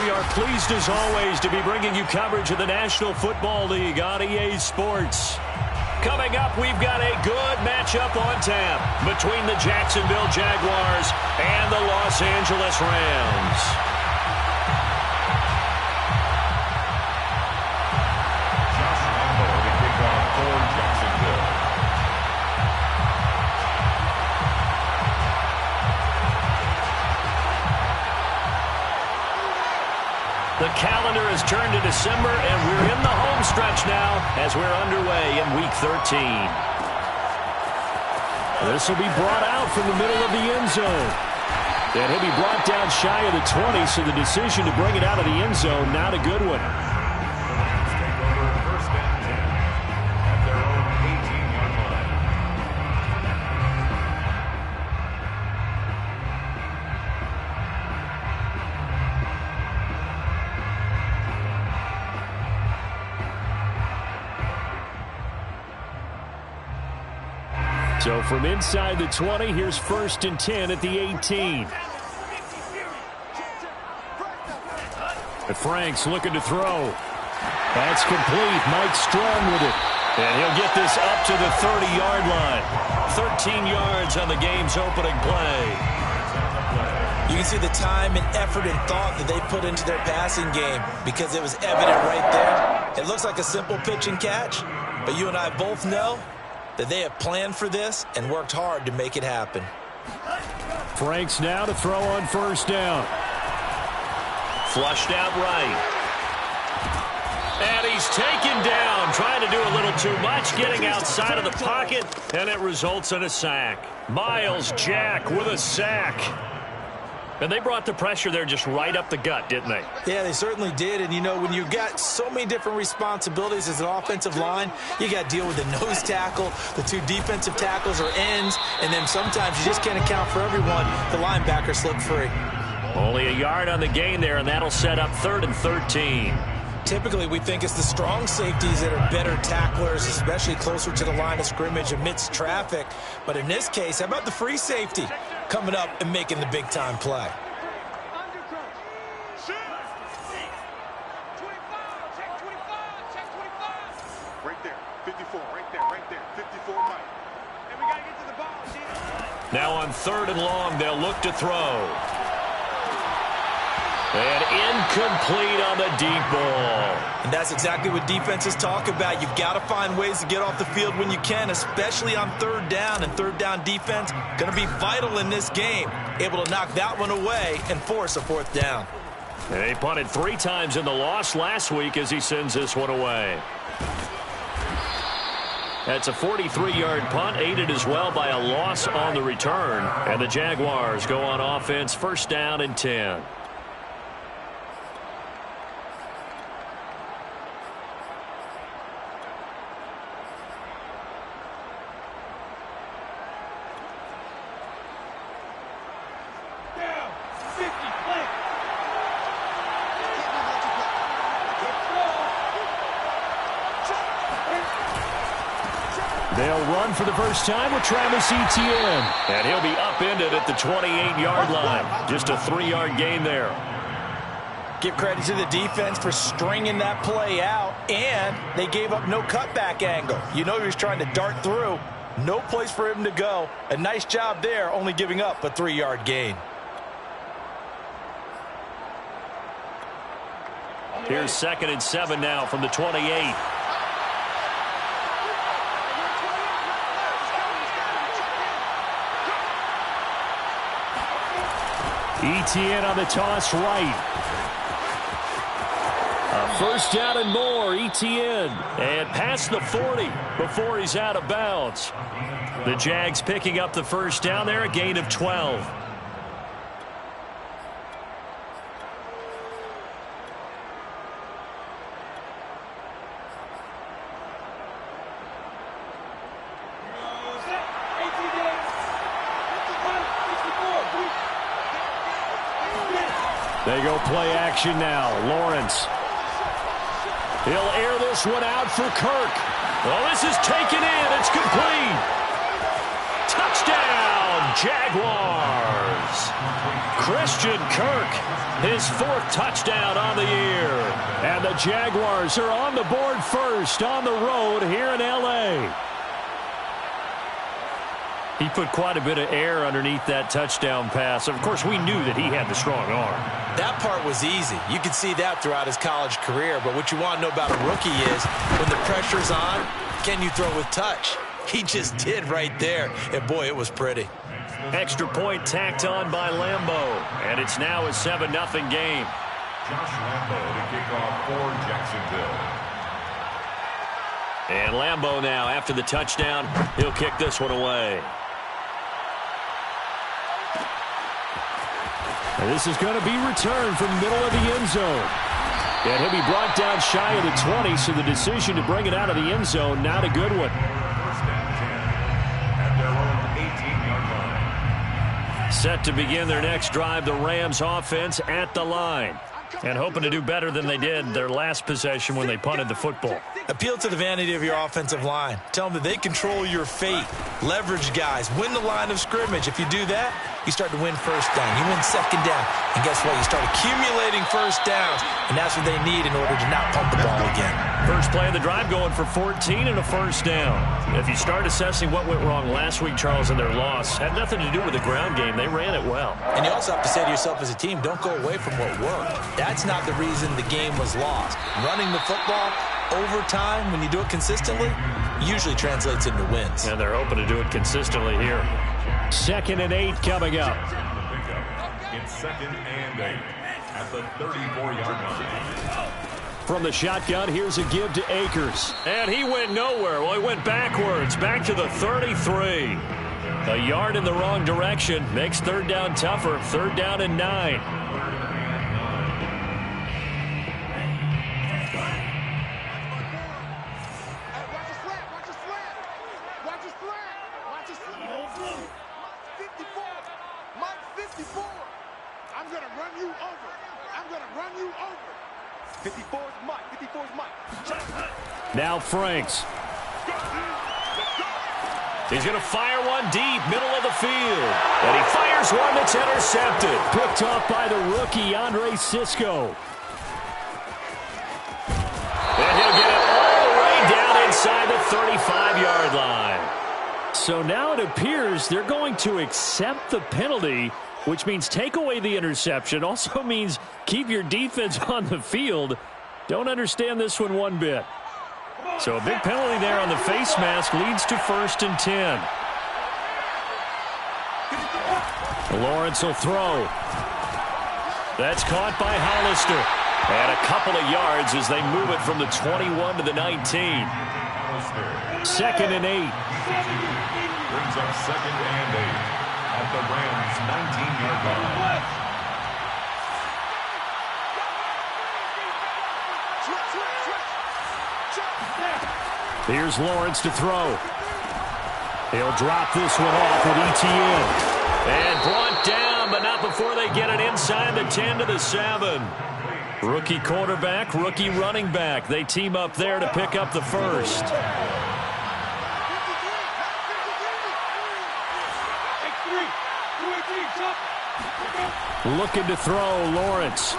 We are pleased as always to be bringing you coverage of the National Football League on EA Sports. Coming up, we've got a good matchup on tap between the Jacksonville Jaguars and the Los Angeles Rams. The calendar has turned to December, and we're in the home stretch now as we're underway in Week 13. This will be brought out from the middle of the end zone. And he'll be brought down shy of the 20, so the decision to bring it out of the end zone, not a good one. So from inside the 20, here's 1st and 10 at the 18. And Frank's looking to throw. That's complete. Mike Strong with it. And he'll get this up to the 30-yard line. 13 yards on the game's opening play. You can see the time and effort and thought that they put into their passing game because it was evident right there. It looks like a simple pitch and catch, but you and I both know that they have planned for this and worked hard to make it happen. Franks now to throw on 1st down. Flushed out right. And he's taken down, trying to do a little too much, getting outside of the pocket, and it results in a sack. Miles Jack with a sack. And they brought the pressure there just right up the gut, didn't they? Yeah, they certainly did. And, you know, when you've got so many different responsibilities as an offensive line, you got to deal with the nose tackle, the 2 defensive tackles or ends, and then sometimes you just can't account for everyone. The linebacker slipped free. Only a yard on the gain there, and that'll set up 3rd and 13. Typically, we think it's the strong safeties that are better tacklers, especially closer to the line of scrimmage amidst traffic. But in this case, how about the free safety coming up and making the big-time play? Right there, 54, right there, 54 Mike. And we got to get to the ball, now on 3rd and long, they'll look to throw. And incomplete on the deep ball. And that's exactly what defenses talk about. You've got to find ways to get off the field when you can, especially on 3rd down. And 3rd down defense going to be vital in this game. Able to knock that one away and force a 4th down. And they punted 3 times in the loss last week as he sends this one away. That's a 43-yard punt, aided as well by a loss on the return. And the Jaguars go on offense, 1st down and 10. They'll run for the first time with Travis Etienne. And he'll be upended at the 28-yard line. Just a 3-yard gain there. Give credit to the defense for stringing that play out, and they gave up no cutback angle. You know he was trying to dart through. No place for him to go. A nice job there, only giving up a 3-yard gain. Here's 2nd and 7 now from the 28. Etienne on the toss right. A 1st down and more, Etienne. And past the 40 before he's out of bounds. The Jags picking up the 1st down there, a gain of 12. They go play action now. Lawrence. He'll air this one out for Kirk. Well, this is taken in. It's complete. Touchdown, Jaguars. Christian Kirk, his 4th touchdown on the year. And the Jaguars are on the board first on the road here in L.A. He put quite a bit of air underneath that touchdown pass. Of course, we knew that he had the strong arm. That part was easy. You could see that throughout his college career. But what you want to know about a rookie is when the pressure's on, can you throw with touch? He just did right there. And, boy, it was pretty. Extra point tacked on by Lambo. And it's now a 7-0 game. Josh Lambo to kick off for Jacksonville. And Lambo now, after the touchdown, he'll kick this one away. And this is going to be returned from the middle of the end zone. And he'll be brought down shy of the 20, so the decision to bring it out of the end zone, not a good one. First and 10 at their own 18-yard line. Set to begin their next drive, the Rams offense at the line. And hoping to do better than they did their last possession when they punted the football. Appeal to the vanity of your offensive line. Tell them that they control your fate. Leverage guys. Win the line of scrimmage. If you do that, you start to win first down. You win second down. And guess what? You start accumulating first downs. And that's what they need in order to not pump the ball again. First play of the drive going for 14 and a first down. If you start assessing what went wrong last week, Charles, in their loss, had nothing to do with the ground game. They ran it well. And you also have to say to yourself as a team, don't go away from what worked. That's not the reason the game was lost. Running the football over time, when you do it consistently, usually translates into wins. And they're hoping to do it consistently here. 2nd and 8 coming up. It's 2nd and 8 at the 34-yard line. From the shotgun, here's a give to Akers. And he went nowhere. Well, he went backwards, back to the 33. A yard in the wrong direction makes 3rd down tougher. 3rd down and 9. Now Franks. He's going to fire one deep, middle of the field. And he fires one that's intercepted. Picked off by the rookie, Andre Sisco. And he'll get it all the way down inside the 35-yard line. So now it appears they're going to accept the penalty, which means take away the interception. Also means keep your defense on the field. Don't understand this one bit. So a big penalty there on the face mask leads to 1st and 10. Lawrence will throw. That's caught by Hollister. And a couple of yards as they move it from the 21 to the 19. 2nd and 8. Brings up 2nd and 8 at the Rams' 19-yard line. Here's Lawrence to throw. He'll drop this one off with ETN. And brought down, but not before they get it inside the 10 to the 7. Rookie quarterback, rookie running back. They team up there to pick up the first. Looking to throw, Lawrence.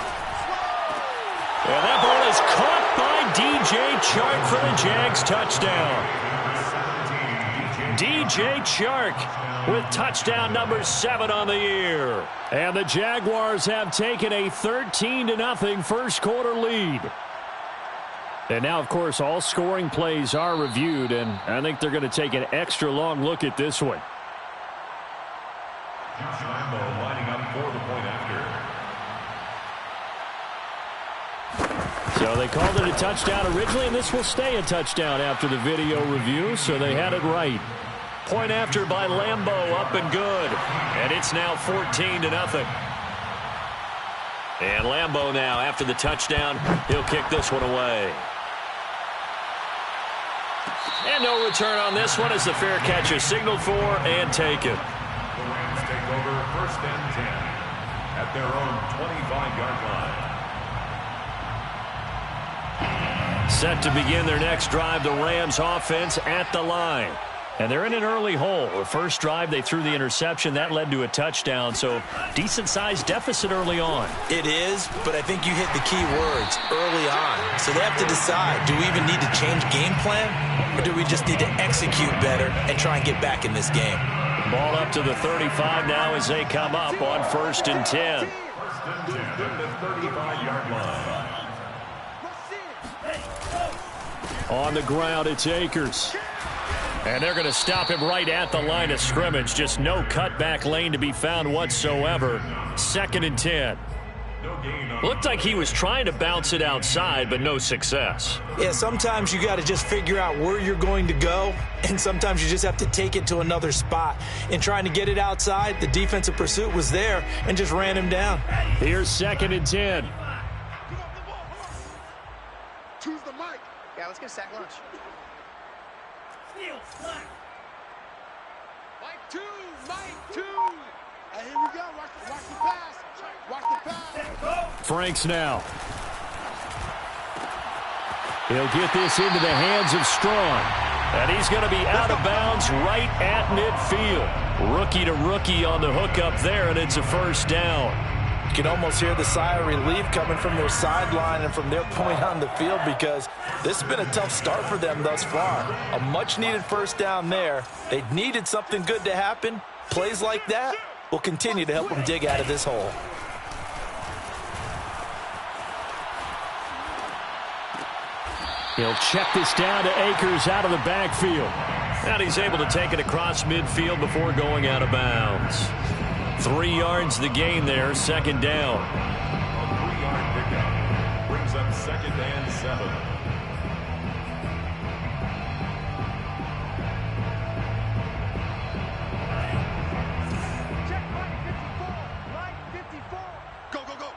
And that ball is caught by DJ Chark for the Jags touchdown. DJ Chark with touchdown number 7 on the year. And the Jaguars have taken a 13-0 first quarter lead. And now, of course, all scoring plays are reviewed, and I think they're going to take an extra long look at this one. Josh Lambo lining up for the point after. So they called it a touchdown originally, and this will stay a touchdown after the video review, so they had it right. Point after by Lambo, up and good. And it's now 14-0. And Lambo now, after the touchdown, he'll kick this one away. And no return on this one as the fair catch is signaled for and taken. The Rams take over 1st and 10 at their own 25-yard line. Set to begin their next drive, the Rams offense at the line. And they're in an early hole. The first drive, they threw the interception. That led to a touchdown, so decent-sized deficit early on. It is, but I think you hit the key words, early on. So they have to decide, do we even need to change game plan, or do we just need to execute better and try and get back in this game? Ball up to the 35 now as they come up on 1st and 10. First and 10 at the 35-yard line. On the ground, it's Akers. And they're going to stop him right at the line of scrimmage. Just no cutback lane to be found whatsoever. 2nd and 10. Looked like he was trying to bounce it outside, but no success. Yeah, sometimes you got to just figure out where you're going to go, and sometimes you just have to take it to another spot. In trying to get it outside, the defensive pursuit was there and just ran him down. Here's 2nd and 10. Choose the mic. Yeah, let's get a sack lunch. Mike 2, Mike 2. Hey, here we go. Watch the pass. Watch the pass. Franks now. He'll get this into the hands of Strong. And he's going to be out of bounds right at midfield. Rookie to rookie on the hook up there, and it's a 1st down. You can almost hear the sigh of relief coming from their sideline and from their point on the field, because this has been a tough start for them thus far. A much-needed 1st down there. They needed something good to happen. Plays like that will continue to help them dig out of this hole. He'll check this down to Akers out of the backfield. And he's able to take it across midfield before going out of bounds. 3 yards the gain there, 2nd down. A 3-yard pickup brings up 2nd and 7. Check Mike 54. Go, go, go.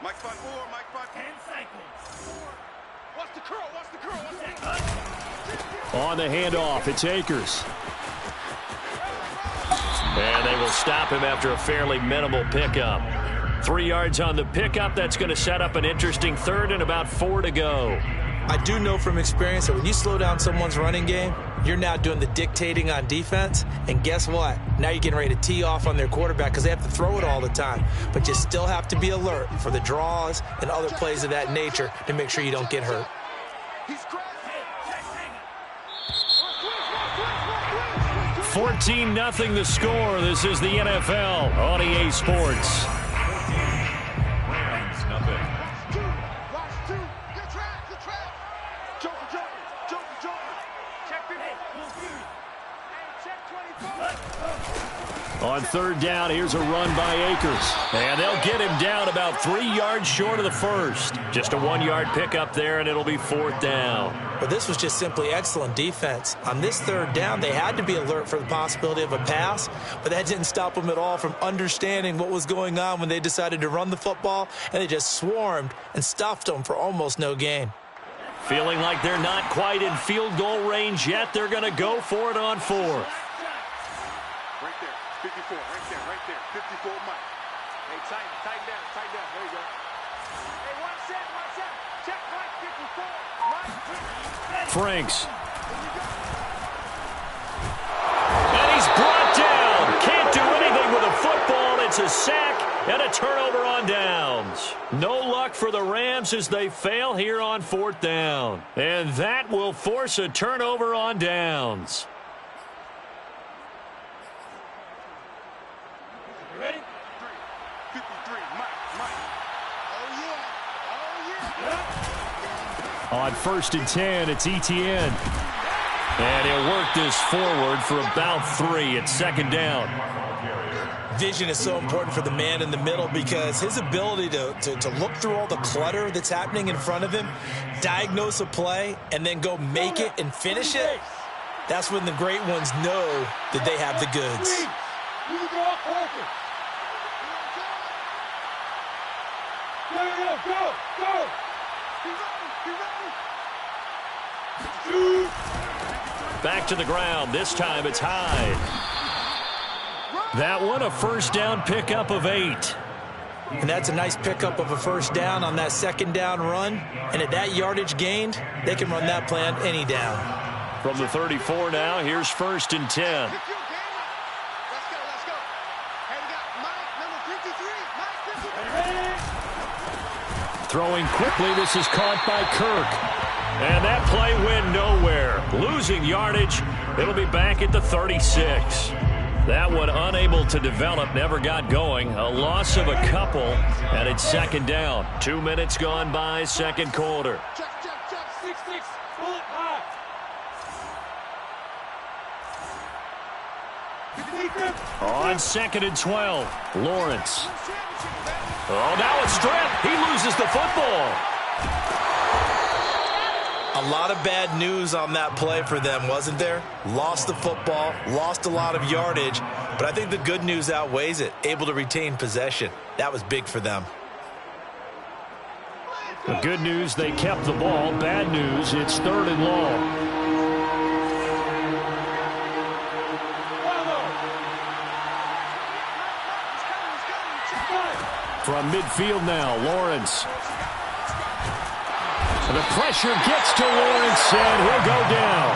Mike 5-4, Mike 5. 10 seconds. Watch the curl, watch the curl, watch the curl. On the handoff, it's Akers. And they will stop him after a fairly minimal pickup. 3 yards on the pickup. That's going to set up an interesting 3rd and about 4 to go. I do know from experience that when you slow down someone's running game, you're now doing the dictating on defense. And guess what? Now you're getting ready to tee off on their quarterback because they have to throw it all the time. But you still have to be alert for the draws and other plays of that nature to make sure you don't get hurt. 14-0 the score. This is the NFL on EA Sports. Rams, nothing. Watch 2. Good trap, good trap. Joker. Check 50. Hey, check 24. On 3rd down, here's a run by Akers. And they'll get him down about 3 yards short of the 1st. Just a 1-yard pickup there, and it'll be 4th down. But this was just simply excellent defense. On this 3rd down, they had to be alert for the possibility of a pass, but that didn't stop them at all from understanding what was going on when they decided to run the football, and they just swarmed and stuffed them for almost no gain. Feeling like they're not quite in field goal range yet. They're going to go for it on 4th. Right there, 54, right there. 54 Mike. Hey, tighten down. There you go. Hey, one set. Check Mike 54. Franks. And he's brought down. Can't do anything with a football. It's a sack and a turnover on downs. No luck for the Rams as they fail here on 4th down. And that will force a turnover on downs. Ready? 53, Mike. On 1st and 10, it's Etienne. And he'll work this forward for about 3 at 2nd down. Vision is so important for the man in the middle because his ability to look through all the clutter that's happening in front of him, diagnose a play, and then go make it and finish it, that's when the great ones know that they have the goods. Go. Back to the ground. This time it's Hyde. That one a 1st down pickup of 8. And that's a nice pickup of a 1st down on that 2nd down run. And at that yardage gained, they can run that play on any down. From the 34 now, here's 1st and 10. Let's go. Hey, we got Mike, number 53. Mike 53. Throwing quickly, this is caught by Kirk. And that play went nowhere. Losing yardage, it'll be back at the 36. That one unable to develop, never got going. A loss of a couple, and it's 2nd down. 2 minutes gone by, 2nd quarter. Check. 6-6. Pull it high. On 2nd and 12, Lawrence. Oh, now it's stripped. He loses the football. A lot of bad news on that play for them, wasn't there? Lost the football, lost a lot of yardage, but I think the good news outweighs it. Able to retain possession. That was big for them. The good news, they kept the ball. Bad news, it's 3rd and long. From midfield now, Lawrence. The pressure gets to Lawrence, and he'll go down.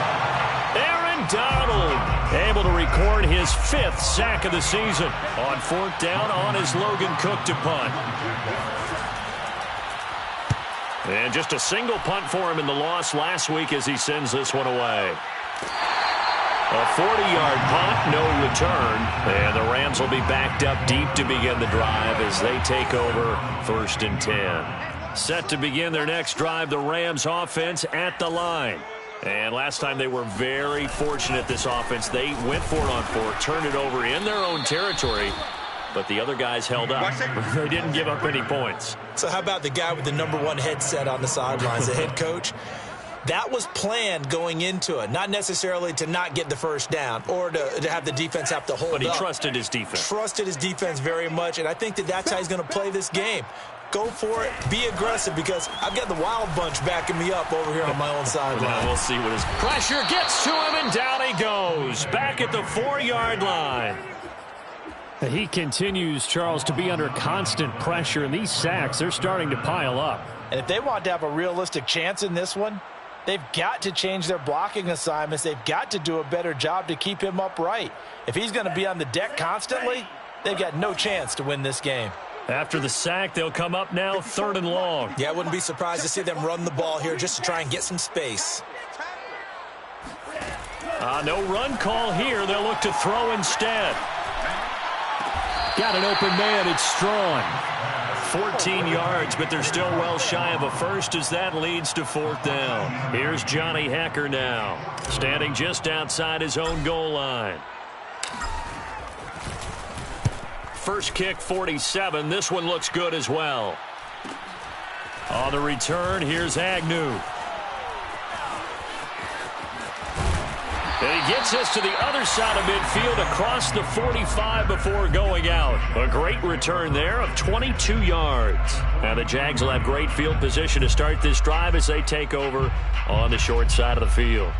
Aaron Donald able to record his 5th sack of the season on 4th down on his Logan Cook to punt. And just a single punt for him in the loss last week as he sends this one away. A 40-yard punt, no return, and the Rams will be backed up deep to begin the drive as they take over 1st and 10. Set to begin their next drive, the Rams offense at the line. And last time they were very fortunate, this offense. They went for it on 4, turned it over in their own territory, but the other guys held up. They didn't give up any points. So how about the guy with the number 1 headset on the sidelines, the head coach? That was planned going into it, not necessarily to not get the 1st down or to have the defense have to hold up. But he trusted his defense. Trusted his defense very much, and I think that's how he's going to play this game. Go for it. Be aggressive because I've got the wild bunch backing me up over here on my own sideline. We'll see what his pressure gets to him, and down he goes. Back at the 4-yard line. He continues, Charles, to be under constant pressure, and these sacks, they're starting to pile up. And if they want to have a realistic chance in this one, they've got to change their blocking assignments. They've got to do a better job to keep him upright. If he's going to be on the deck constantly, they've got no chance to win this game. After the sack, they'll come up now 3rd and long. Yeah, I wouldn't be surprised to see them run the ball here just to try and get some space. No run call here. They'll look to throw instead. Got an open man. It's Strong. 14 yards, but they're still well shy of a first as that leads to 4th down. Here's Johnny Hecker now, standing just outside his own goal line. First kick, 47. This one looks good as well. On the return, here's Agnew. And he gets us to the other side of midfield across the 45 before going out. A great return there of 22 yards. Now the Jags will have great field position to start this drive as they take over on the short side of the field.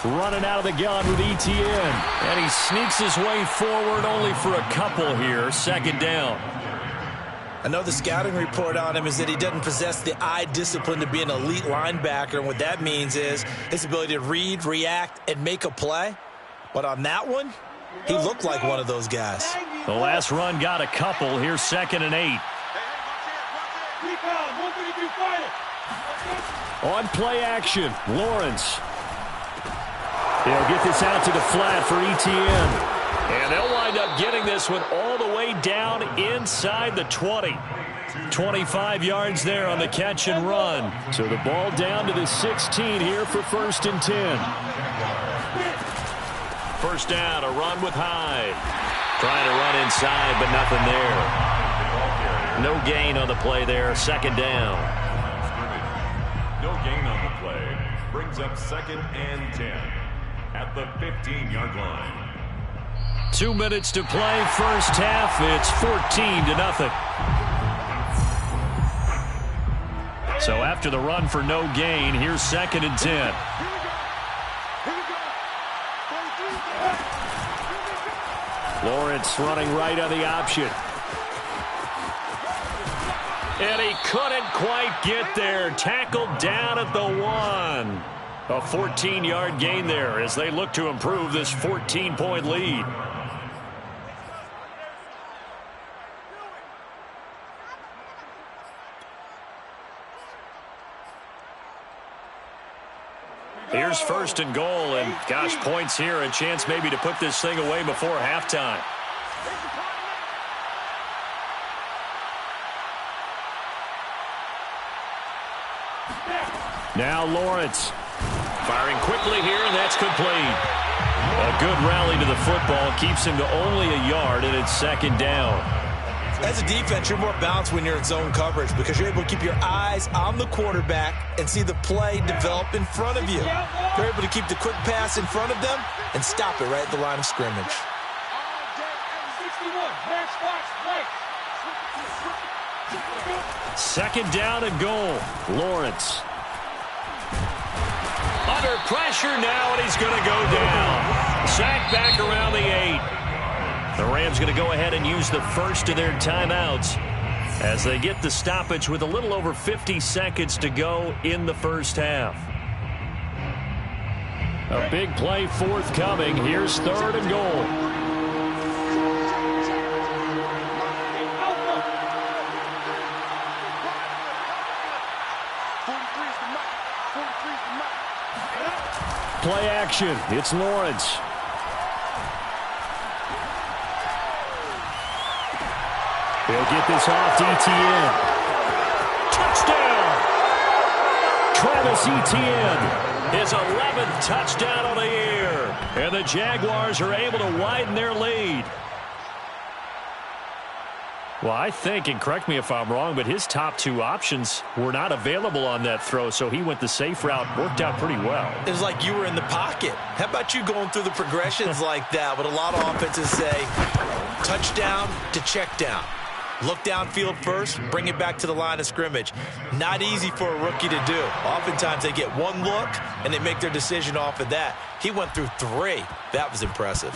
Running out of the gun with Etienne. And he sneaks his way forward only for a couple here. 2nd down. I know the scouting report on him is that he doesn't possess the eye discipline to be an elite linebacker. And what that means is his ability to read, react, and make a play. But on that one, he looked like one of those guys. The last run got a couple. Here's 2nd and 8. On play action, Lawrence. He'll get this out to the flat for Etienne. And they'll wind up getting this one all the way down inside the 20. 25 yards there on the catch and run. So the ball down to the 16 here for 1st and 10. 1st down, a run with Hyde. Trying to run inside, but nothing there. No gain on the play there. 2nd down. No gain on the play. Brings up 2nd and 10 at the 15-yard line. 2 minutes to play. First half. It's 14-0. So after the run for no gain, here's 2nd and 10. Lawrence running right on the option. And he couldn't quite get there. Tackled down at the 1. A 14-yard gain there as they look to improve this 14-point lead. Here's first and goal, and gosh, points here. A chance maybe to put this thing away before halftime. Now Lawrence firing quickly here, and that's complete. A good rally to the football keeps him to only a yard, and it's second down. As a defense, you're more balanced when you're in zone coverage because you're able to keep your eyes on the quarterback and see the play develop in front of you. You're able to keep the quick pass in front of them and stop it right at the line of scrimmage. Second down and goal. Lawrence under pressure now, and he's going to go down. Sacked back around the 8. The Rams going to go ahead and use the first of their timeouts as they get the stoppage with a little over 50 seconds to go in the first half. A big play forthcoming. Here's third and goal. Play action. It's Lawrence. He'll get this off to Etienne. Touchdown! Travis Etienne, his 11th touchdown of the year. And the Jaguars are able to widen their lead. Well, I think, and correct me if I'm wrong, but his top two options were not available on that throw, so he went the safe route. Worked out pretty well. It was like you were in the pocket. How about you going through the progressions like that? What a lot of offenses say, touchdown to check down. Look downfield first, bring it back to the line of scrimmage. Not easy for a rookie to do. Oftentimes they get one look, and they make their decision off of that. He went through 3. That was impressive.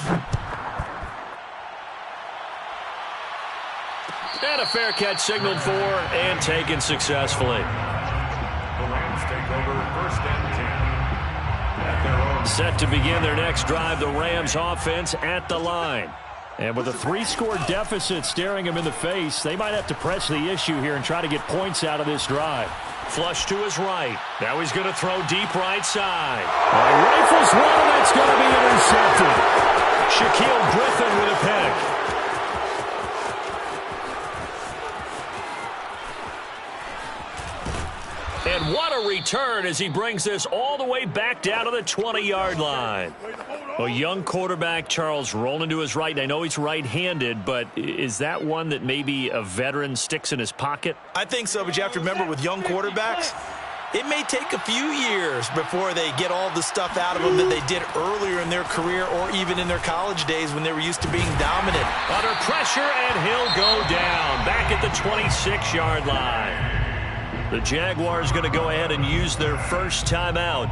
And a fair catch signaled for and taken successfully. The Rams take over first and 10. At their own. Set to begin their next drive, the Rams offense at the line. And with a 3-score deficit staring them in the face, they might have to press the issue here and try to get points out of this drive. Flush to his right. Now he's going to throw deep right side. Rifles one, and it's going to be intercepted. Shaquille Griffin with a pick. And what a return as he brings this all the way back down to the 20-yard line. A young quarterback, Charles, rolling to his right. And I know he's right-handed, but is that one that maybe a veteran sticks in his pocket? I think so, but you have to remember with young quarterbacks, it may take a few years before they get all the stuff out of them that they did earlier in their career or even in their college days when they were used to being dominant. Under pressure, and he'll go down back at the 26-yard line. The Jaguars going to go ahead and use their first timeout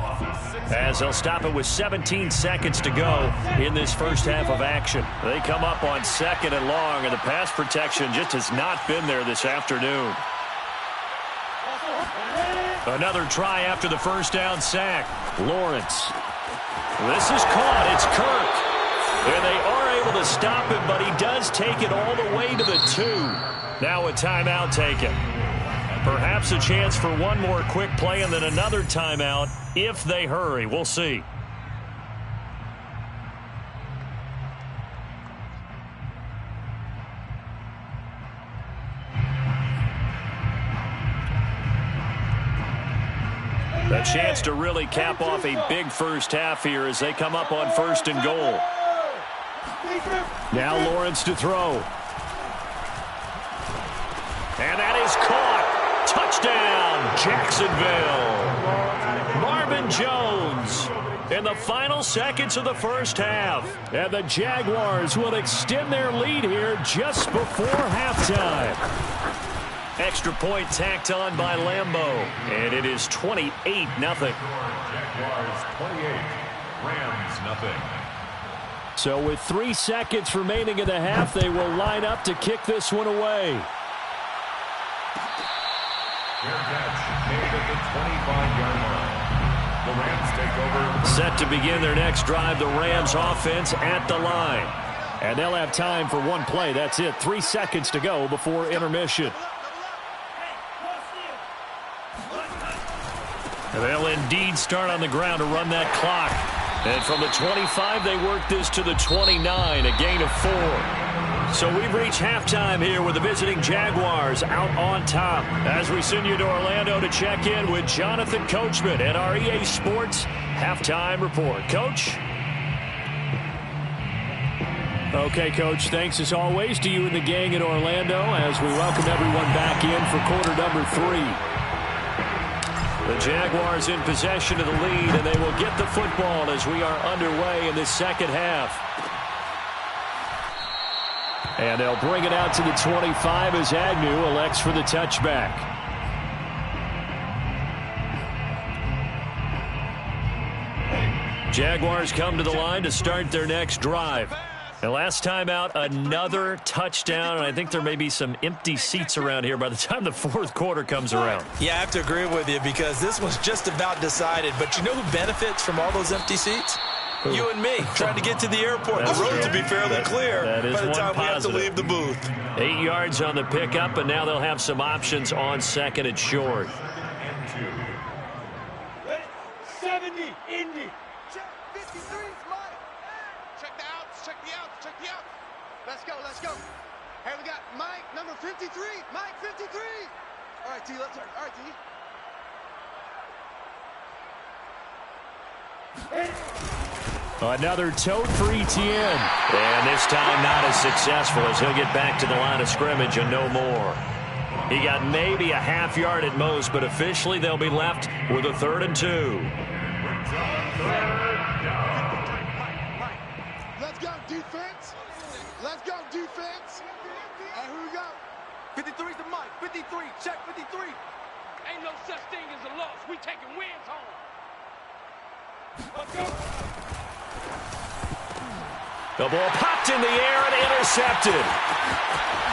as they'll stop it with 17 seconds to go in this first half of action. They come up on second and long, and the pass protection just has not been there this afternoon. Another try after the first down sack. Lawrence. This is caught. It's Kirk. And they are able to stop him, but he does take it all the way to the 2. Now a timeout taken. Perhaps a chance for one more quick play and then another timeout if they hurry. We'll see. A chance to really cap off a big first half here as they come up on first and goal. Now Lawrence to throw. And that is caught. Touchdown, Jacksonville. Marvin Jones in the final seconds of the first half. And the Jaguars will extend their lead here just before halftime. Extra point tacked on by Lambeau. And it is 28-0. Jaguars 28, Rams nothing. So with 3 seconds remaining in the half, they will line up to kick this one away. Fair catch made at the 25-yard line. The Rams take over. Set to begin their next drive, the Rams offense at the line. And they'll have time for one play. That's it. 3 seconds to go before intermission. And they'll indeed start on the ground to run that clock. And from the 25, they work this to the 29, a gain of 4. So we've reached halftime here with the visiting Jaguars out on top. As we send you to Orlando to check in with Jonathan Coachman at our EA Sports Halftime Report. Coach? Okay, Coach, thanks as always to you and the gang in Orlando as we welcome everyone back in for quarter number 3. The Jaguars in possession of the lead, and they will get the football as we are underway in the second half. And they'll bring it out to the 25 as Agnew elects for the touchback. Jaguars come to the line to start their next drive. And last time out, another touchdown, and I think there may be some empty seats around here by the time the fourth quarter comes around. Yeah, I have to agree with you because this was just about decided. But you know who benefits from all those empty seats? You and me, trying to get to the airport. The road to be fairly clear by the time we have to leave the booth. 8 yards on the pickup, and now they'll have some options on second and short. 70, Indy. Check 53, Mike. Check the outs, check the outs, check the outs. Let's go, let's go. Hey, we got Mike, number 53. Mike, 53. All right, T, let's turn. All right, T. Another tote for Etienne. And this time not as successful as he'll get back to the line of scrimmage and no more. He got maybe a half yard at most, but officially they'll be left with a 3rd and 2. Let's go, defense. Let's go, defense. And who we got? 53's the Mike. 53, check 53. Ain't no such thing as a loss. We taking wins home. Let's go. The ball popped in the air and intercepted.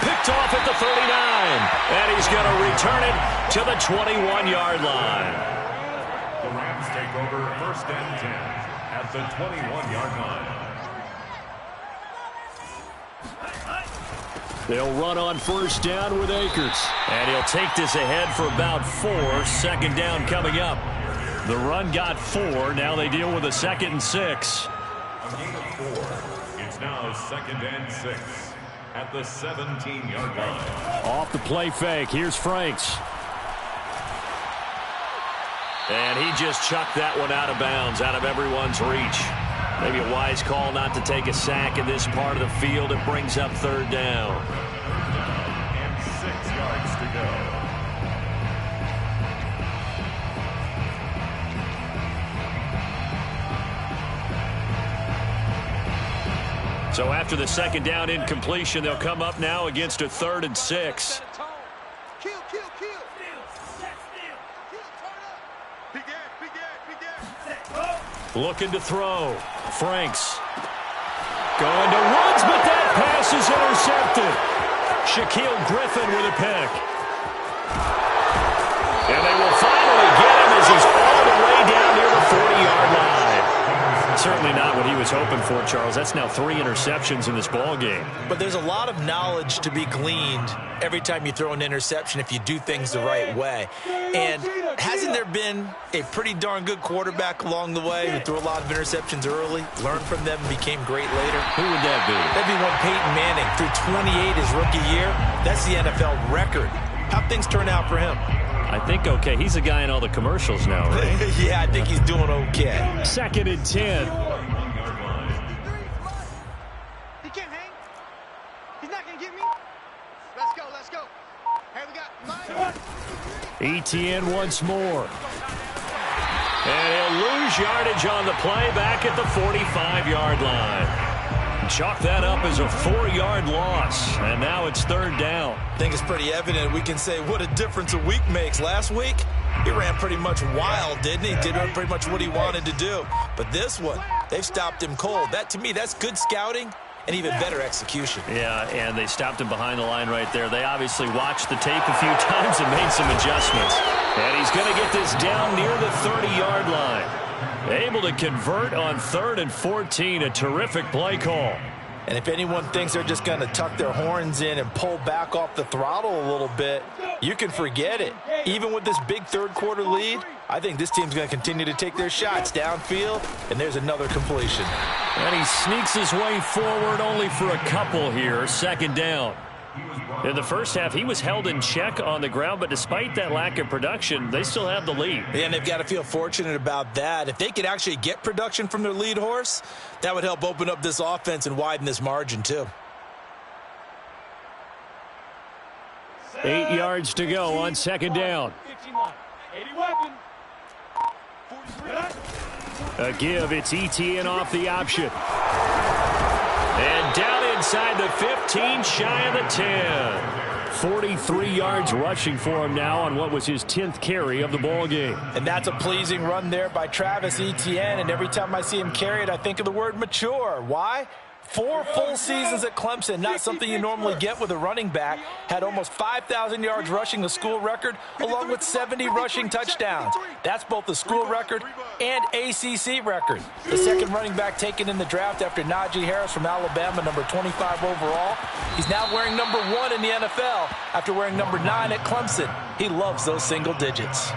Picked off at the 39. And he's going to return it to the 21-yard line. The Rams take over 1st and 10 at the 21-yard line. They'll run on 1st down with Akers. And he'll take this ahead for about 4. 2nd down coming up. The run got 4. Now they deal with a 2nd and 6. A gain of 4. It's now 2nd and 6 at the 17-yard line. Off the play fake. Here's Franks. And he just chucked that one out of bounds, out of everyone's reach. Maybe a wise call not to take a sack in this part of the field. It brings up 3rd down. And 6 yards to go. So after the 2nd down incompletion, they'll come up now against a 3rd and 6. Kill, kill, kill. Big ass, big ass, big ass. Looking to throw. Franks. Going to Woods, but that pass is intercepted. Shaquille Griffin with a pick. And they will finally get him as he's all the way down near the 40-yard line. Certainly not what he was hoping for, Charles. That's now 3 interceptions in this ball game. But there's a lot of knowledge to be gleaned every time you throw an interception if you do things the right way. And hasn't there been a pretty darn good quarterback along the way who threw a lot of interceptions early, learned from them, and became great later? Who would that be? That'd be one Peyton Manning. Threw 28 his rookie year. That's the NFL record. How'd things turn out for him? I think okay. He's a guy in all the commercials now, right? Yeah, I think he's doing okay. 2nd and 10. He can't hang. He's not going to get me. Let's go, let's go. Hey, we got Mike. Etienne once more. And he'll lose yardage on the play back at the 45-yard line. Chalk that up as a 4-yard loss. And now it's 3rd down. I think it's pretty evident. We can say what a difference a week makes. Last week, he ran pretty much wild, didn't he? Did pretty much what he wanted to do. But this one, They've stopped him cold. That, to me, that's good scouting and even better execution. Yeah, and they stopped him behind the line right there. They obviously watched the tape a few times and made some adjustments. And he's going to get this down near the 30-yard line. Able to convert on 3rd and 14. A terrific play call. And if anyone thinks they're just going to tuck their horns in and pull back off the throttle a little bit, you can forget it. Even with this big third-quarter lead, I think this team's going to continue to take their shots downfield, and there's another completion. And he sneaks his way forward only for a couple here. 2nd down. In the first half, he was held in check on the ground, but despite that lack of production, they still have the lead. And they've got to feel fortunate about that. If they could actually get production from their lead horse, that would help open up this offense and widen this margin too. 8 yards to go on 2nd down. A give, it's ETN off the option. And down inside the 15, shy of the 10. 43 yards rushing for him now on what was his 10th carry of the ball game. And that's a pleasing run there by Travis Etienne. And every time I see him carry it, I think of the word mature. Why? 4 full seasons at Clemson, not something you normally get with a running back. Had almost 5,000 yards rushing, the school record, along with 70 rushing touchdowns. That's both the school record and ACC record. The second running back taken in the draft after Najee Harris from Alabama, number 25 overall. He's now wearing number 1 in the NFL after wearing number 9 at Clemson. He loves those single digits.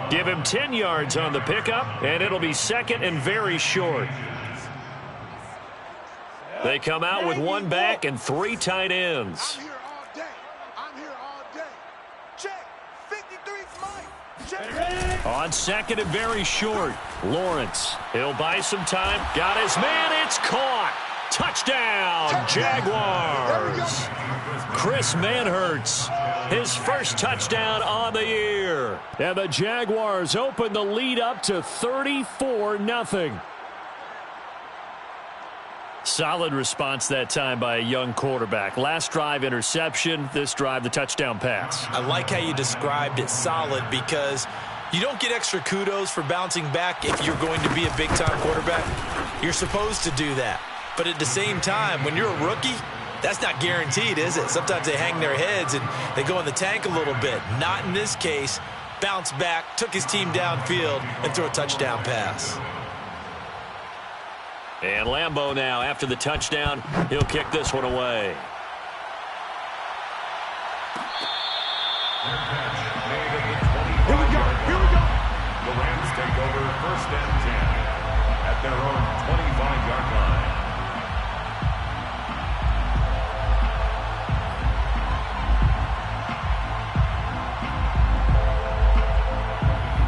Give him 10 yards on the pickup, and it'll be 2nd and very short. They come out with 1 back and 3 tight ends. I'm here all day. I'm here all day. Check. 53's Mike. Check. On 2nd and very short, Lawrence. He'll buy some time. Got his man. It's caught. Touchdown, Jaguars. Chris Manhertz, his first touchdown on the year. And the Jaguars open the lead up to 34-0. Solid response that time by a young quarterback. Last drive, interception. This drive, the touchdown pass. I like how you described it solid because you don't get extra kudos for bouncing back if you're going to be a big-time quarterback. You're supposed to do that. But at the same time, when you're a rookie, that's not guaranteed, is it? Sometimes they hang their heads and they go in the tank a little bit. Not in this case. Bounced back, took his team downfield, and threw a touchdown pass. And Lambeau now, after the touchdown, he'll kick this one away. Here we go. The Rams take over 1st and 10 at their own 25-yard line.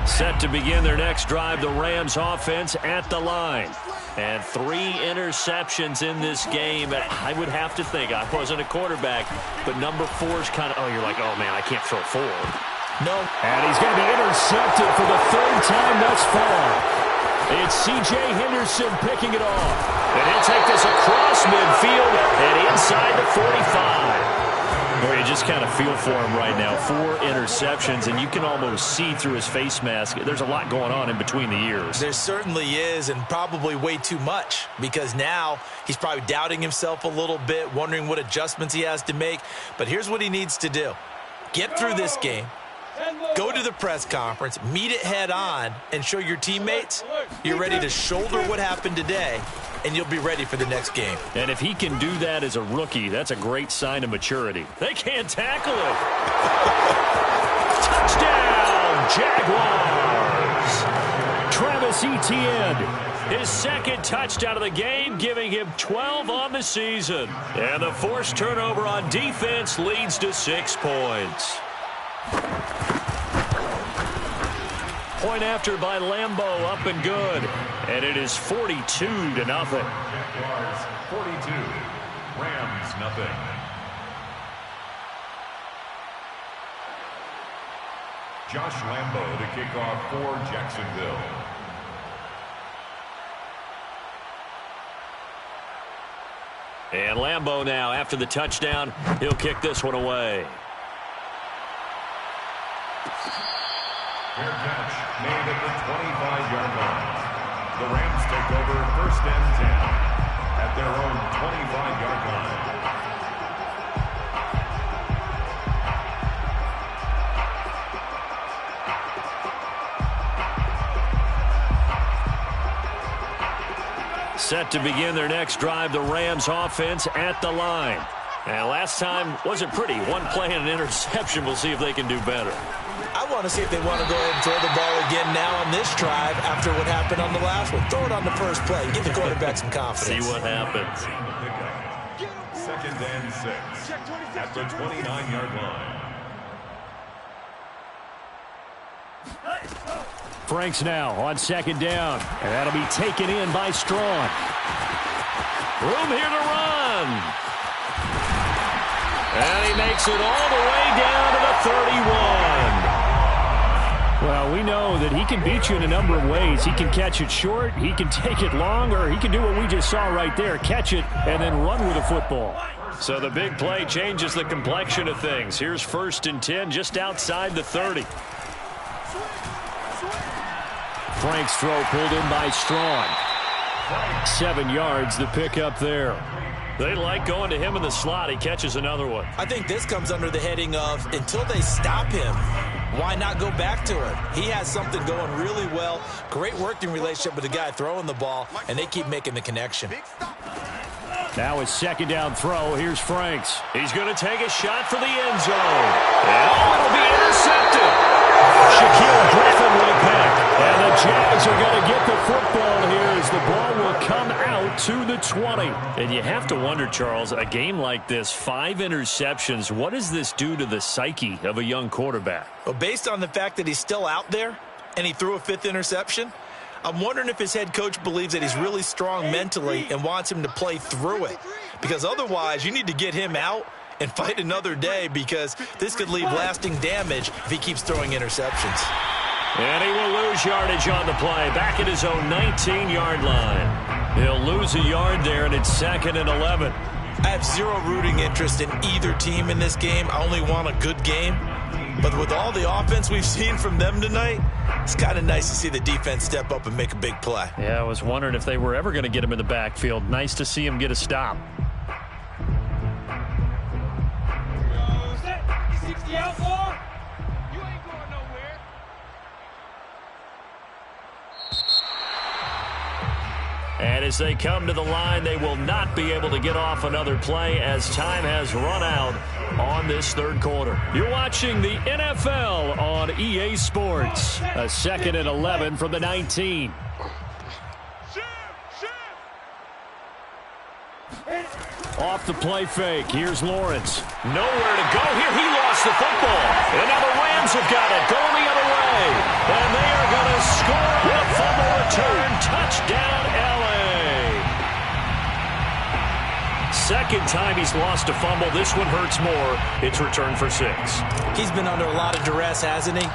Set to begin their next drive, the Rams offense at the line. And 3 interceptions in this game. I would have to think, I wasn't a quarterback, but number 4's kind of, you're like, oh, man, I can't throw 4. No. And he's going to be intercepted for the 3rd time thus far. It's C.J. Henderson picking it off. And he'll take this across midfield and inside the 45. Or you just kind of feel for him right now. 4 interceptions, and you can almost see through his face mask. There's a lot going on in between the ears. There certainly is, and probably way too much, because now he's probably doubting himself a little bit, wondering what adjustments he has to make. But here's what he needs to do. Get through this game. Go to the press conference, meet it head on, and show your teammates you're ready to shoulder what happened today, and you'll be ready for the next game. And if he can do that as a rookie, that's a great sign of maturity. They can't tackle him. Touchdown, Jaguars. Travis Etienne, his 2nd touchdown of the game, giving him 12 on the season. And the forced turnover on defense leads to 6 points. Point after by Lambeau, up and good. And it is 42-0. Jaguars 42, Rams 0. Josh Lambeau to kick off for Jacksonville. And Lambeau now, after the touchdown, he'll kick this one away. Fair catch made at the 25-yard line. The Rams take over 1st and 10 at their own 25-yard line. Set to begin their next drive, the Rams offense at the line. And last time wasn't pretty. One play and an interception. We'll see if they can do better. I want to see if they want to go ahead and throw the ball again now on this drive after what happened on the last one. Throw it on the first play. Give the quarterback some confidence. See what happens. 2nd and 6 at the 29-yard line. Franks now on 2nd down. And that'll be taken in by Strong. Room here to run. And he makes it all the way down to the 31. Well, we know that he can beat you in a number of ways. He can catch it short, he can take it long, or he can do what we just saw right there, catch it and then run with the football. So the big play changes the complexion of things. Here's 1st and 10 just outside the 30. Frank's throw pulled in by Strong. 7 yards the pickup there. They like going to him in the slot. He catches another one. I think this comes under the heading of until they stop him, why not go back to him? He has something going really well. Great working relationship with the guy throwing the ball, and they keep making the connection. Now his 2nd down throw. Here's Franks. He's going to take a shot for the end zone. And it'll be intercepted. Shaquille Griffin with a pick. And the Jags are going to get the football here as the ball will come out to the 20. And you have to wonder, Charles, a game like this, 5 interceptions, what does this do to the psyche of a young quarterback? Well, based on the fact that he's still out there and he threw a 5th interception, I'm wondering if his head coach believes that he's really strong mentally and wants him to play through it. Because otherwise, you need to get him out and fight another day, because this could leave lasting damage if he keeps throwing interceptions. And he will lose yardage on the play, back at his own 19-yard line. He'll lose a yard there, and it's 2nd and 11. I have zero rooting interest in either team in this game. I only want a good game. But with all the offense we've seen from them tonight, it's kind of nice to see the defense step up and make a big play. Yeah, I was wondering if they were ever going to get him in the backfield. Nice to see him get a stop. And as they come to the line, they will not be able to get off another play as time has run out on this 3rd quarter. You're watching the NFL on EA Sports. A 2nd and 11 from the 19. Off the play fake. Here's Lawrence. Nowhere to go here. He lost the football. And now the Rams have got it. Going the other way. And they are going to score on a fumble return. Touchdown, LA. 2nd time he's lost a fumble. This one hurts more. It's returned for 6. He's been under a lot of duress, hasn't he?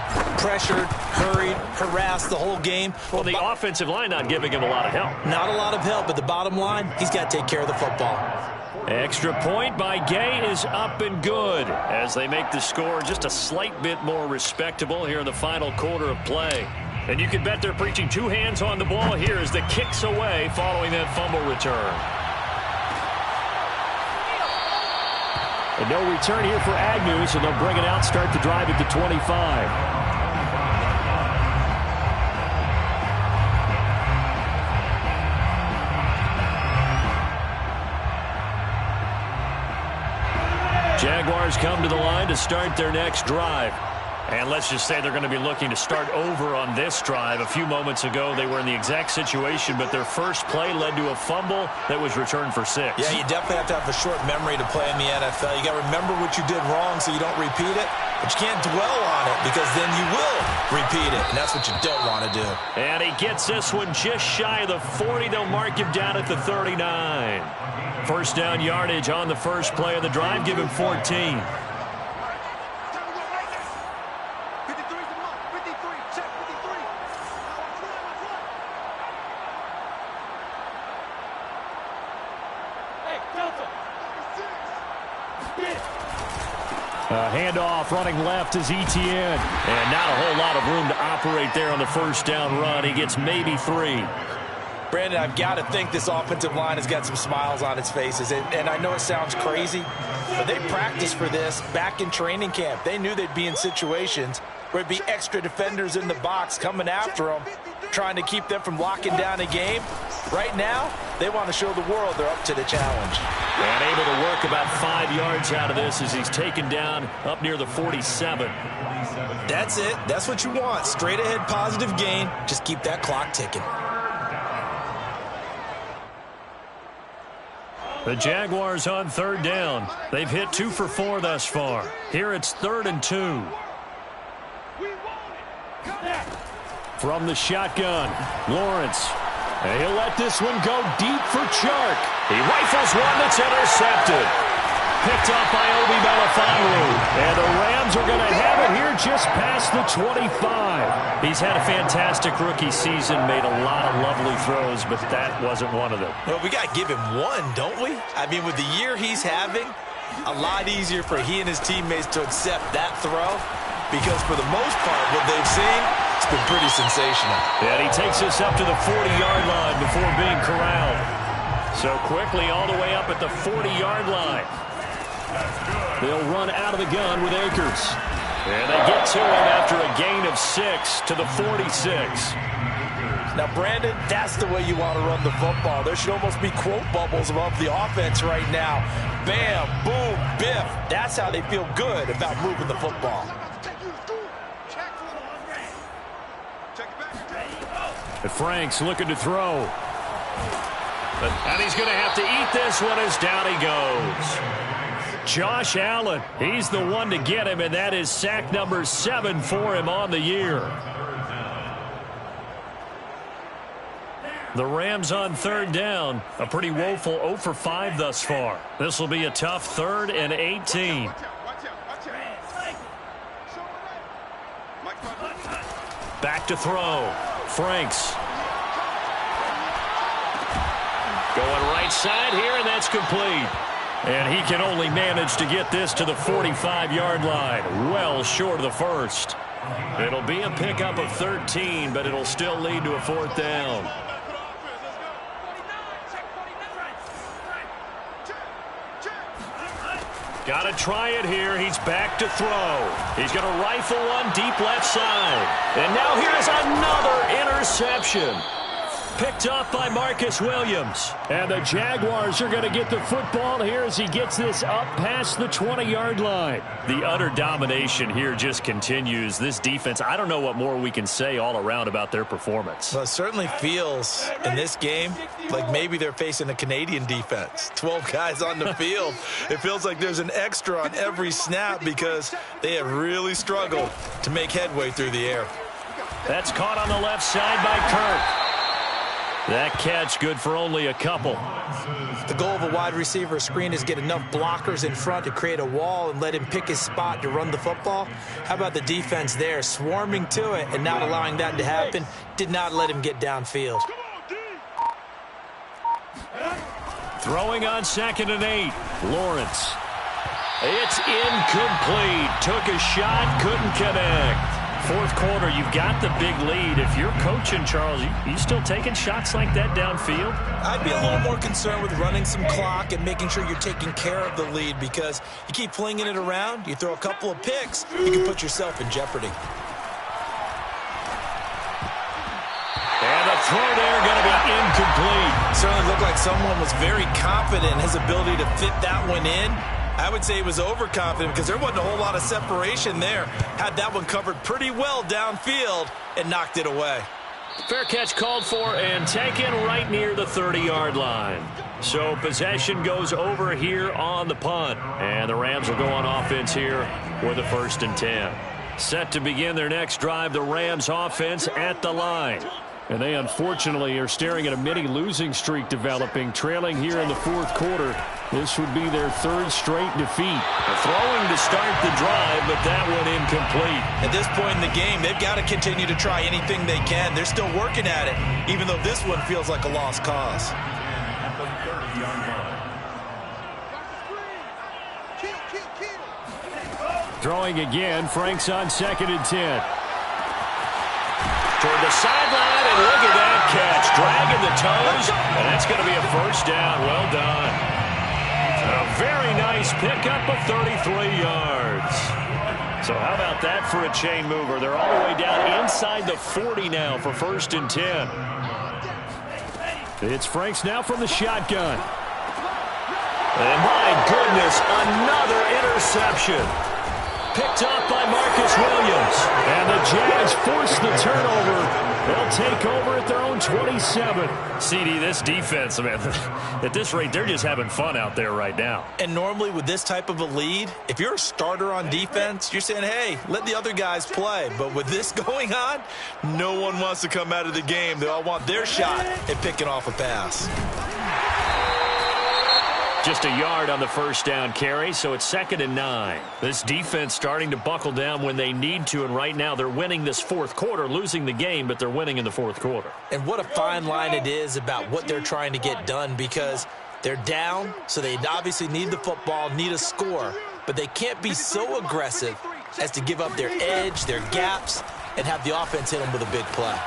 Pressured, hurried, harassed the whole game. Well, the offensive line not giving him a lot of help. Not a lot of help, but the bottom line, he's got to take care of the football. Extra point by Gay is up and good as they make the score just a slight bit more respectable here in the final quarter of play. And you can bet they're preaching 2 hands on the ball here as the kicks away following that fumble return. And no return here for Agnew, so they'll bring it out, start the drive at the 25. Jaguars come to the line to start their next drive. And let's just say they're going to be looking to start over on this drive. A few moments ago, they were in the exact situation, but their first play led to a fumble that was returned for 6. Yeah, you definitely have to have a short memory to play in the NFL. You got to remember what you did wrong so you don't repeat it, but you can't dwell on it because then you will repeat it, and that's what you don't want to do. And he gets this one just shy of the 40. They'll mark him down at the 39. First down yardage on the first play of the drive. Give him 14. Handoff running left is Etienne. And not a whole lot of room to operate there on the first down run. He gets maybe 3. Brandon, I've got to think this offensive line has got some smiles on its faces. And I know it sounds crazy, but they practiced for this back in training camp. They knew they'd be in situations where it'd be extra defenders in the box coming after them, trying to keep them from locking down a game. Right now, they want to show the world they're up to the challenge. And able to work about 5 yards out of this as he's taken down up near the 47. That's it. That's what you want. Straight ahead positive gain. Just keep that clock ticking. The Jaguars on 3rd down. They've hit 2 for 4 thus far. Here it's 3rd and 2. From the shotgun, Lawrence. And he'll let this one go deep for Chark. He rifles one that's intercepted. Picked up by Obi Melifonwu. And the Rams are going to have it here just past the 25. He's had a fantastic rookie season, made a lot of lovely throws, but that wasn't one of them. Well, we got to give him one, don't we? I mean, with the year he's having, a lot easier for he and his teammates to accept that throw, because for the most part, what they've seen, it's been pretty sensational. And he takes us up to the 40-yard line before being corralled. So quickly all the way up at the 40-yard line. They'll run out of the gun with Akers. And they get to him after a gain of 6 to the 46. Now, Brandon, that's the way you want to run the football. There should almost be quote bubbles above the offense right now. Bam, boom, biff. That's how they feel good about moving the football. And Frank's looking to throw. And he's going to have to eat this one as down he goes. Josh Allen, he's the one to get him, and that is sack number 7 for him on the year. The Rams on 3rd down, a pretty woeful 0 for 5 thus far. This will be a tough 3rd and 18. Back to throw. Franks. Going right side here, and that's complete. And he can only manage to get this to the 45-yard line, well short of the first. It'll be a pickup of 13, but it'll still lead to a 4th down. Got to try it here. He's back to throw. He's going to rifle one deep left side. And now here is another interception. Picked up by Marcus Williams. And the Jaguars are going to get the football here as he gets this up past the 20-yard line. The utter domination here just continues. This defense, I don't know what more we can say all around about their performance. Well, it certainly feels in this game like maybe they're facing a Canadian defense. 12 guys on the field. It feels like there's an extra on every snap because they have really struggled to make headway through the air. That's caught on the left side by Kirk. That catch good for only a couple. The goal of a wide receiver screen is get enough blockers in front to create a wall and let him pick his spot to run the football. How about the defense there, swarming to it and not allowing that to happen? Did not let him get downfield. Throwing on 2nd and 8. Lawrence. It's incomplete. Took a shot, couldn't connect. 4th quarter, you've got the big lead. If you're coaching, Charles, you still taking shots like that downfield? I'd be a little more concerned with running some clock and making sure you're taking care of the lead, because you keep flinging it around, you throw a couple of picks, you can put yourself in jeopardy. And the throw there going to be incomplete. Certainly looked like someone was very confident in his ability to fit that one in. I would say he was overconfident because there wasn't a whole lot of separation there. Had that one covered pretty well downfield and knocked it away. Fair catch called for and taken right near the 30-yard line. So possession goes over here on the punt. And the Rams will go on offense here with a 1st and 10. Set to begin their next drive, the Rams offense at the line. And they unfortunately are staring at a mini losing streak developing, trailing here in the 4th quarter. This would be their 3rd straight defeat. Throwing to start the drive, but that one incomplete. At this point in the game, they've got to continue to try anything they can. They're still working at it, even though this one feels like a lost cause. Throwing again, Frank's on 2nd and 10. Toward the sideline, and look at that catch. Dragging the toe going to be a first down. Well done. A very nice pickup of 33 yards. So how about that for a chain mover? They're all the way down inside the 40 now for 1st and 10. It's Franks now from the shotgun. And my goodness, another interception. Picked up by Marcus Williams. And the Jags force the turnover. They'll take over at their own 27. CD, this defense, man, at this rate, they're just having fun out there right now. And normally with this type of a lead, if you're a starter on defense, you're saying, hey, let the other guys play. But with this going on, no one wants to come out of the game. They all want their shot at picking off a pass. Just a yard on the first down carry, so it's 2nd and 9. This defense starting to buckle down when they need to, and right now they're winning this 4th quarter, losing the game, but they're winning in the 4th quarter. And what a fine line it is about what they're trying to get done, because they're down, so they obviously need the football, need a score, but they can't be so aggressive as to give up their edge, their gaps, and have the offense hit them with a big play.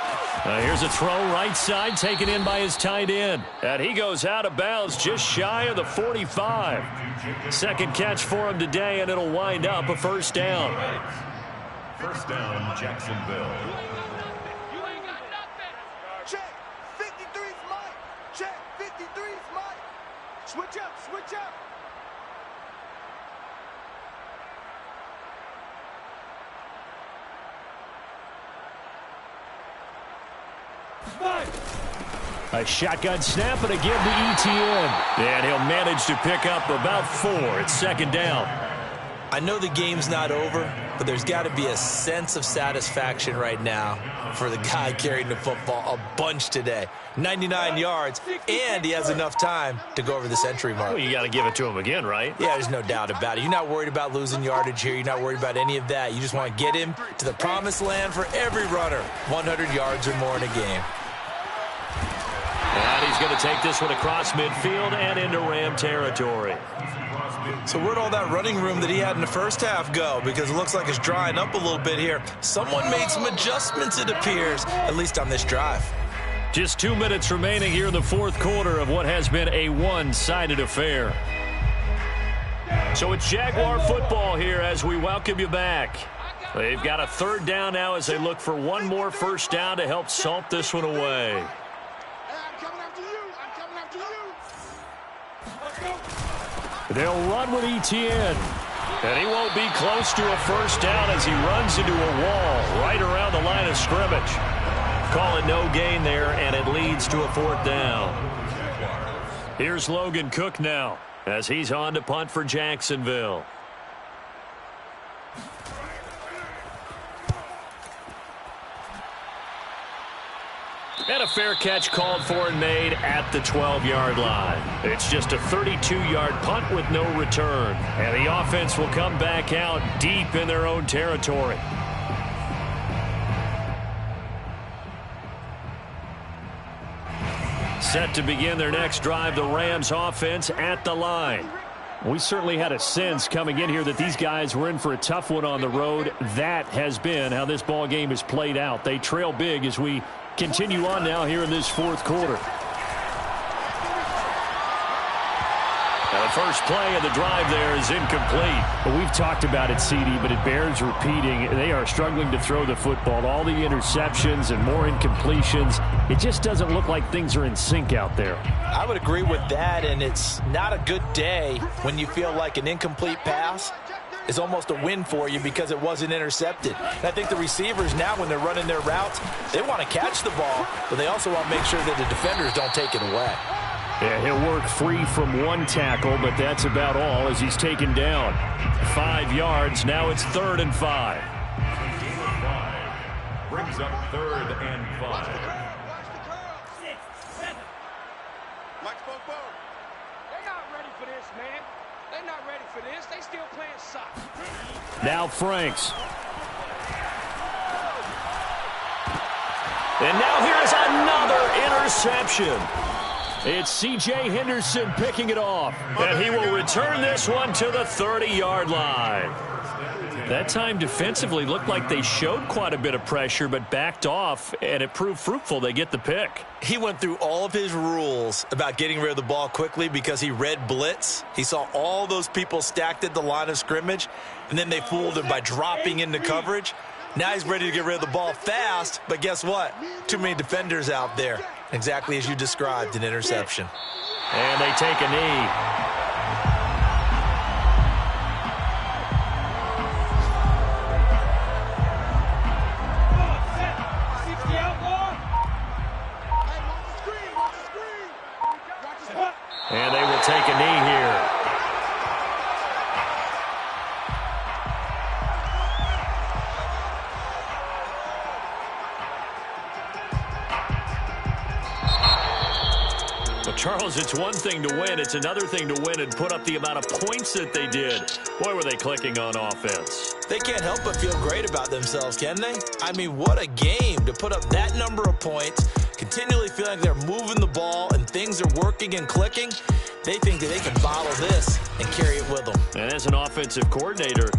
Here's a throw right side, taken in by his tight end. And he goes out of bounds just shy of the 45. Second catch for him today, and it'll wind up a first down. First down, Jacksonville. You ain't got nothing. Check. 53's Mike. Check. 53's Mike. Switch up. Switch up. A shotgun snap and again to ETN. And he'll manage to pick up about 4. It's 2nd down. I know the game's not over, but there's got to be a sense of satisfaction right now for the guy carrying the football a bunch today. 99 yards, and he has enough time to go over the century mark. Well, you got to give it to him again, right? Yeah, there's no doubt about it. You're not worried about losing yardage here. You're not worried about any of that. You just want to get him to the promised land for every runner. 100 yards or more in a game. And he's going to take this one across midfield and into Ram territory. So where'd all that running room that he had in the first half go? Because it looks like it's drying up a little bit here. Someone made some adjustments, it appears, at least on this drive. Just 2 minutes remaining here in the 4th quarter of what has been a one-sided affair. So it's Jaguar football here as we welcome you back. They've got a 3rd down now as they look for one more first down to help salt this one away. They'll run with ETN. And he won't be close to a first down as he runs into a wall right around the line of scrimmage. Calling no gain there, and it leads to a 4th down. Here's Logan Cook now as he's on to punt for Jacksonville. And a fair catch called for and made at the 12-yard line. It's just a 32-yard punt with no return. And the offense will come back out deep in their own territory. Set to begin their next drive, the Rams offense at the line. We certainly had a sense coming in here that these guys were in for a tough one on the road. That has been how this ball game has played out. They trail big as we continue on now here in this 4th quarter. Now the first play of the drive there is incomplete. Well, we've talked about it, CD, but it bears repeating. They are struggling to throw the football. All the interceptions and more incompletions. It just doesn't look like things are in sync out there. I would agree with that, and it's not a good day when you feel like an incomplete pass is almost a win for you because it wasn't intercepted. And I think the receivers now, when they're running their routes, they want to catch the ball, but they also want to make sure that the defenders don't take it away. Yeah, he'll work free from one tackle, but that's about all as he's taken down. 5 yards. Now it's 3rd and 5. Brings up 3rd and 5. Mike spoke forward. They're not ready for this, man. They're not ready for this. They still playing soccer. Now Franks. And now here's another interception. It's C.J. Henderson picking it off. And he will return this one to the 30-yard line. That time defensively looked like they showed quite a bit of pressure but backed off, and it proved fruitful. They get the pick. He went through all of his rules about getting rid of the ball quickly because he read blitz. He saw all those people stacked at the line of scrimmage, and then they fooled him by dropping into coverage. Now he's ready to get rid of the ball fast, but guess what? Too many defenders out there. Exactly as you described, an interception. And they take a knee. And they will take a knee here. Well, Charles, it's one thing to win. It's another thing to win and put up the amount of points that they did. Boy, were they clicking on offense. They can't help but feel great about themselves, can they? I mean, what a game to put up that number of points, continually feeling like they're moving the ball and things are working and clicking. They think that they can bottle this and carry it with them. And as an offensive coordinator,